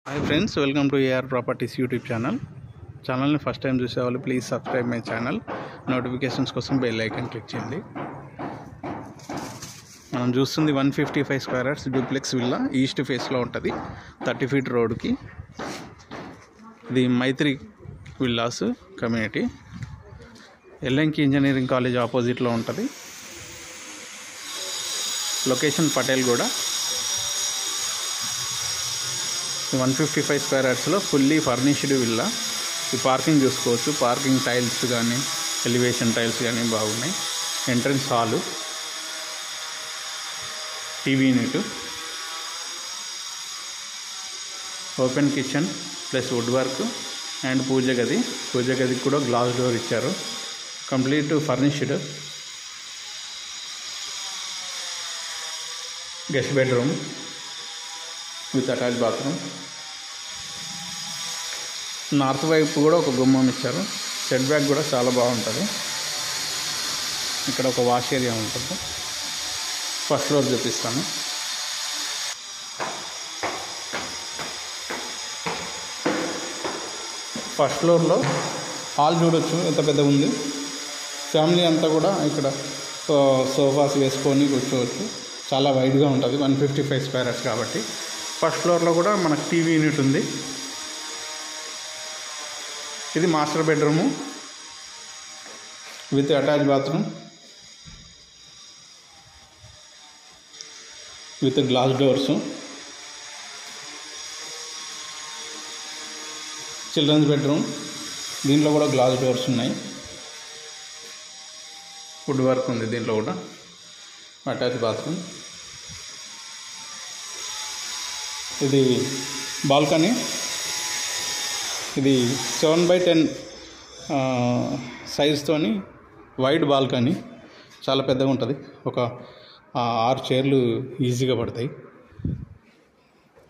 Hi friends, welcome to AR properties YouTube ఛానల్ని first time చూసేవాళ్ళు please subscribe my channel. Notifications కోసం bell icon click చేయండి. మనం చూస్తుంది 155 square yards duplex villa, east ఫేస్లో ఉంటుంది, 30 ఫీట్ రోడ్కి. ఇది మైత్రి విల్లాస్ కమ్యూనిటీ, ఎల్ఎన్కి ఇంజనీరింగ్ కాలేజ్ ఆపోజిట్లో ఉంటుంది. లొకేషన్ పటేల్గూడ. 155 స్క్వేర్ యార్డ్స్లో ఫుల్లీ ఫర్నిష్డ్ విల్లా. ఈ పార్కింగ్ చూసుకోవచ్చు, పార్కింగ్ టైల్స్ కానీ ఎలివేషన్ టైల్స్ కానీ బాగున్నాయి. Entrance hall, TV unit, open kitchen plus wood work and పూజ గదికి కూడా గ్లాస్ డోర్ ఇచ్చారు. Complete furnished. Guest bedroom with attach bathroom. North వైపు కూడా ఒక గుమ్మం ఇచ్చారు. సెట్ బ్యాక్ కూడా చాలా బాగుంటుంది. ఇక్కడ ఒక వాష్ ఏరియా ఉంటుంది. ఫస్ట్ ఫ్లోర్ చూపిస్తాను. ఫస్ట్ ఫ్లోర్లో హాల్ చూడొచ్చు ఎంత పెద్దగా ఉంది. ఫ్యామిలీ అంతా కూడా ఇక్కడ సోఫాస్ వేసుకొని కూర్చోవచ్చు. చాలా వైడ్గా ఉంటుంది, 155 స్క్వేర్ యార్డ్స్ కాబట్టి. ఫస్ట్ ఫ్లోర్లో కూడా మనకు టీవీ యూనిట్ ఉంది. ఇది master bedroom with attach bathroom with glass doors. Children's bedroom, దీంట్లో కూడా గ్లాస్ డోర్స్ ఉన్నాయి. వుడ్ వర్క్ ఉంది దీంట్లో కూడా. Attach bathroom. ఇది బాల్కనీ. ఇది 7x10 సైజ్తోని వైడ్ బాల్కనీ. చాలా పెద్దగా ఉంటుంది. ఒక 6 చైర్లు ఈజీగా పడతాయి.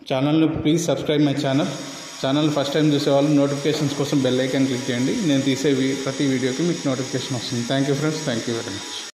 ఛానల్ని please subscribe my channel first time చూసేవాళ్ళు నోటిఫికేషన్స్ కోసం బెల్ ఐకాన్ క్లిక్ చేయండి. నేను తీసే ప్రతి వీడియోకి మీకు నోటిఫికేషన్ వస్తుంది. Thank you friends, thank you very much.